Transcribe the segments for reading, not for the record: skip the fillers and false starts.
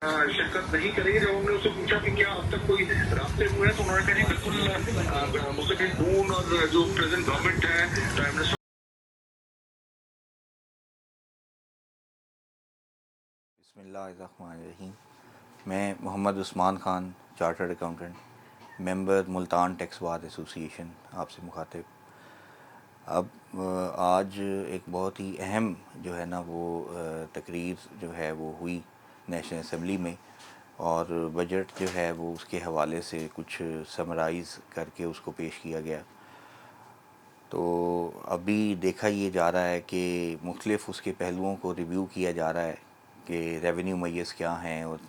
शिरकत नहीं करेगी। जब हमने उससे पूछा कि क्या अब तक कोई रास्ते हुए हैं तो उन्होंने कहा बिल्कुल मुस्तकिल नून और जो प्रेजेंट गवर्नमेंट है, प्राइम मिनिस्टर। बिस्मिल्लाहिर्रहमानिर्रहीम। मैं Mohammad Usman Khan, chartered accountant, member Multan tax bar association आपसे मुखातिब। अब आज एक बहुत ही अहम जो है ना वो तकरीर जो है वो हुई नेशनल असम्बली में, और बजट जो है वो उसके हवाले से कुछ समराइज़ करके उसको पेश किया गया। तो अभी देखा ये जा रहा है कि मुख्तलिफ़ उसके पहलुओं को रिव्यू किया जा रहा है कि रेवेन्यू मेजर्स क्या हैं, और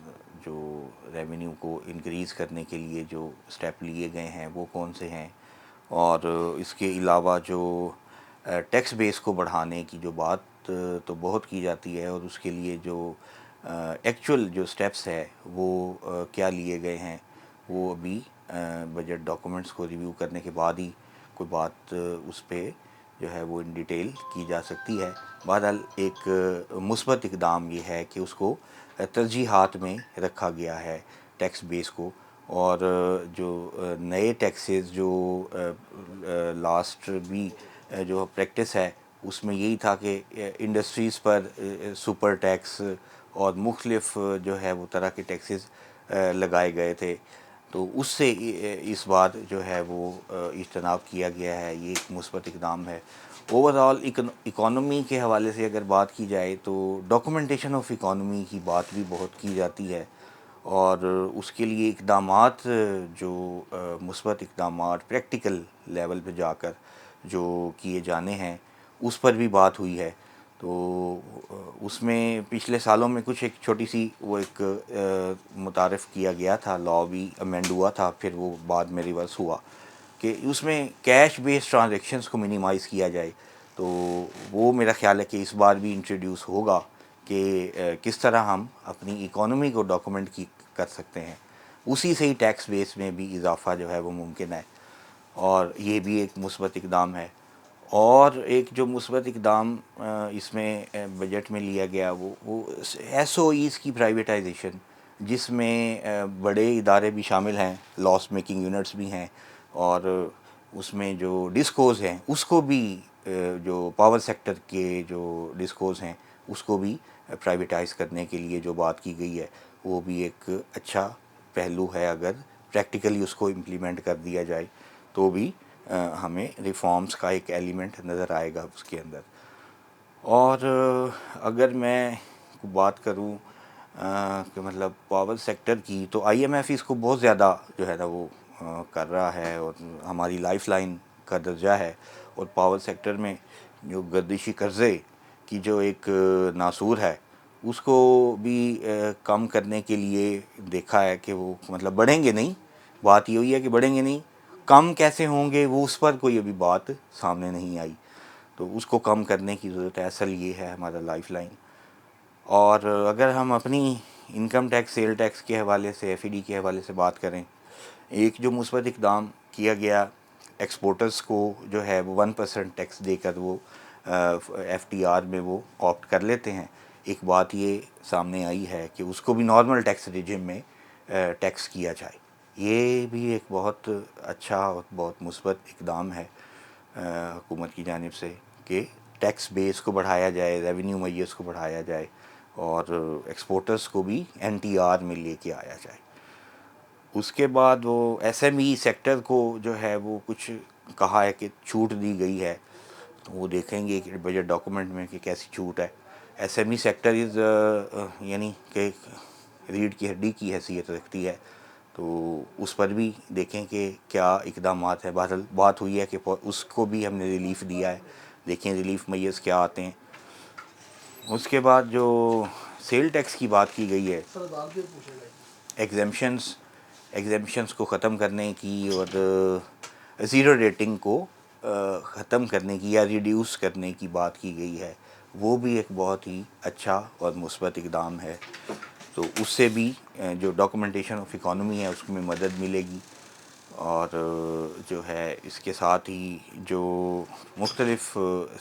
जो रेवेन्यू को इंक्रीज़ करने के लिए जो स्टेप लिए गए हैं वो कौन से हैं, और इसके अलावा जो टैक्स बेस को बढ़ाने की जो बात तो बहुत की जाती है, और उसके लिए जो एक्चुअल जो स्टेप्स है वो क्या लिए गए हैं, वो अभी बजट डॉक्यूमेंट्स को रिव्यू करने के बाद ही कोई बात उस पे जो है वो इन डिटेल की जा सकती है। बहरहाल एक मुस्बत इक़दाम ये है कि उसको तरजीहात में रखा गया है टैक्स बेस को, और जो नए टैक्सेस जो लास्ट भी जो प्रैक्टिस है उसमें यही था कि इंडस्ट्रीज़ पर सुपर टैक्स और मुख्तलिफ जो है वो तरह के टैक्सेस लगाए गए थे, तो उससे इस बार जो है वो इज्तनाब किया गया है। ये एक मुस्बत इक़दाम है। ओवरऑल इकॉनमी के हवाले से अगर बात की जाए तो डॉक्यूमेंटेशन ऑफ इकॉनमी की बात भी बहुत की जाती है, और उसके लिए इक़दामात जो मुस्बत इक़दामात प्रैक्टिकल लेवल पे जाकर जो किए जाने हैं उस पर भी बात हुई है। तो उसमें पिछले सालों में कुछ एक छोटी सी वो एक मुतारफ़ किया गया था, लॉ भी अमेंड हुआ था, फिर वो बाद में रिवर्स हुआ कि उसमें कैश बेस्ड ट्रांजैक्शंस को मिनिमाइज़ किया जाए। तो वो मेरा ख़्याल है कि इस बार भी इंट्रोड्यूस होगा कि किस तरह हम अपनी इकॉनमी को डॉक्यूमेंट की कर सकते हैं, उसी से ही टैक्स बेस में भी इजाफ़ा जो है वो मुमकिन है, और ये भी एक मुस्बत इक़दाम है। और एक जो मुस्बत इक़दाम इसमें बजट में लिया गया वो एसओईज़ की प्राइवेटाइजेशन, जिसमें बड़े इदारे भी शामिल हैं, लॉस मेकिंग यूनिट्स भी हैं, और उसमें जो डिस्कोज़ हैं उसको भी जो पावर सेक्टर के जो डिस्कोज़ हैं उसको भी प्राइवेटाइज़ करने के लिए जो बात की गई है वो भी एक अच्छा पहलू है। अगर प्रैक्टिकली उसको इम्प्लीमेंट कर दिया जाए तो भी हमें रिफॉर्म्स का एक एलिमेंट नज़र आएगा उसके अंदर। और अगर मैं बात करूं कि मतलब पावर सेक्टर की, तो आईएमएफ इसको बहुत ज़्यादा जो है ना वो कर रहा है, और हमारी लाइफलाइन का दर्जा है। और पावर सेक्टर में जो गर्दिशी कर्ज़े की जो एक नासूर है उसको भी कम करने के लिए देखा है कि वो मतलब बढ़ेंगे नहीं, बात ये हुई है कि बढ़ेंगे नहीं, कम कैसे होंगे वो उस पर कोई अभी बात सामने नहीं आई। तो उसको कम करने की ज़रूरत है, असल ये है हमारा लाइफ लाइन। और अगर हम अपनी इनकम टैक्स सेल टैक्स के हवाले से एफईडी के हवाले से बात करें, एक जो मुस्बत इक़दाम किया गया, एक्सपोर्टर्स को जो है वो 1% टैक्स देकर वो एफटीआर में वो ऑप्ट कर लेते हैं। एक बात ये सामने आई है कि उसको भी नॉर्मल टैक्स रिजिम में टैक्स किया जाए। ये भी एक बहुत अच्छा और बहुत मुस्बत इक़दाम है हुकूमत की जानिब से कि टैक्स बेस को बढ़ाया जाए, रेवेन्यू मेजर्स को बढ़ाया जाए, और एक्सपोर्टर्स को भी एनटीआर में लेके आया जाए। उसके बाद वो एसएमई सेक्टर को जो है वो कुछ कहा है कि छूट दी गई है, तो वो देखेंगे कि बजट डॉक्यूमेंट में कि कैसी छूट है। एसएमई सेक्टर इज़ यानी कि रीढ़ की हड्डी की हैसियत रखती है, तो उस पर भी देखें कि क्या इक़दामात है। बात हुई है कि उसको भी हमने रिलीफ़ दिया है, देखें रिलीफ़ मेजर्स क्या आते हैं। उसके बाद जो सेल टैक्स की बात की गई है, एग्जेम्पशंस को ख़त्म करने की, और ज़ीरो रेटिंग को ख़त्म करने की या रिड्यूस करने की बात की गई है, वो भी एक बहुत ही अच्छा और मुस्बत इक़दाम है। तो उससे भी जो डॉक्यूमेंटेशन ऑफ इकॉनमी है उसमें मदद मिलेगी। और जो है इसके साथ ही जो मुख्तलिफ़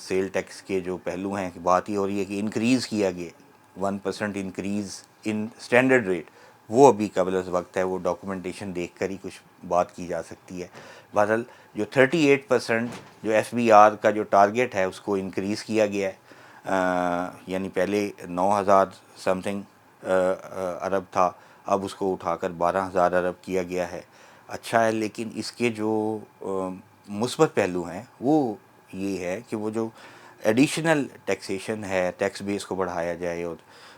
सेल टैक्स के जो पहलू हैं कि बात ये हो रही है कि इंक्रीज़ किया गया 1% انکریز ان اسٹینڈرڈ ریٹ وہ ابھی قبل از وقت ہے، وہ ڈاکومنٹیشن دیکھ کر ہی کچھ بات کی جا سکتی ہے. بہرحال جو 38% جو ایف بی آر کا جو ٹارگیٹ ہے اس کو انکریز کیا گیا ہے، یعنی پہلے 9,000 سم تھنگ ارب تھا، اب اس کو اٹھا کر 12,000 ارب کیا گیا ہے. اچھا ہے، لیکن اس کے جو مثبت پہلو ہیں وہ یہ ہے کہ وہ جو ایڈیشنل ٹیکسیشن ہے، ٹیکس بیس کو بڑھایا جائے،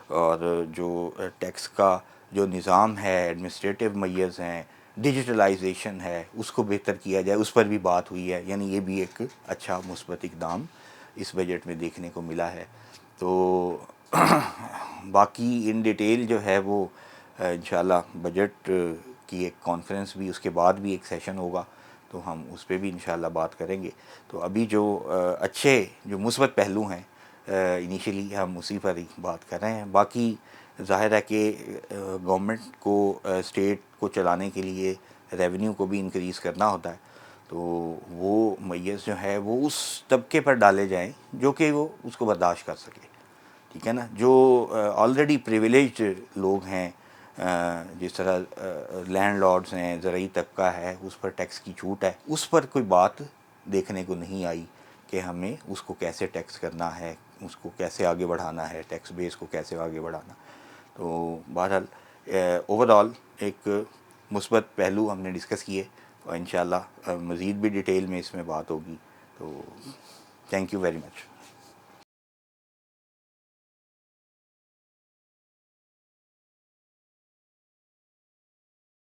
اور جو ٹیکس کا جو نظام ہے، ایڈمنسٹریٹو میئرز ہیں، ڈیجیٹلائزیشن ہے، اس کو بہتر کیا جائے، اس پر بھی بات ہوئی ہے. یعنی یہ بھی ایک اچھا مثبت اقدام اس بجٹ میں دیکھنے کو ملا ہے. تو باقی ان ڈیٹیل جو ہے وہ انشاءاللہ بجٹ کی ایک کانفرنس بھی، اس کے بعد بھی ایک سیشن ہوگا تو ہم اس پہ بھی انشاءاللہ بات کریں گے. تو ابھی جو اچھے جو مثبت پہلو ہیں انیشیلی ہم اسی پر ہی بات کر رہے ہیں. باقی ظاہر ہے کہ گورنمنٹ کو اسٹیٹ کو چلانے کے لیے ریونیو کو بھی انکریز کرنا ہوتا ہے، تو وہ میز جو ہے وہ اس طبقے پر ڈالے جائیں جو کہ وہ اس کو برداشت کر سکے. ٹھیک ہے نا، جو آلریڈی پریویلیجڈ لوگ ہیں، جس طرح لینڈ لارڈز ہیں، زرعی طبقہ ہے، اس پر ٹیکس کی چھوٹ ہے، اس پر کوئی بات دیکھنے کو نہیں آئی کہ ہمیں اس کو کیسے ٹیکس کرنا ہے، اس کو کیسے آگے بڑھانا ہے، ٹیکس بیس کو کیسے آگے بڑھانا. تو بہرحال اوور آل ایک مثبت پہلو ہم نے ڈسکس کیے، اور انشاءاللہ مزید بھی ڈیٹیل میں اس میں بات ہوگی. تو تھینک یو ویری مچ.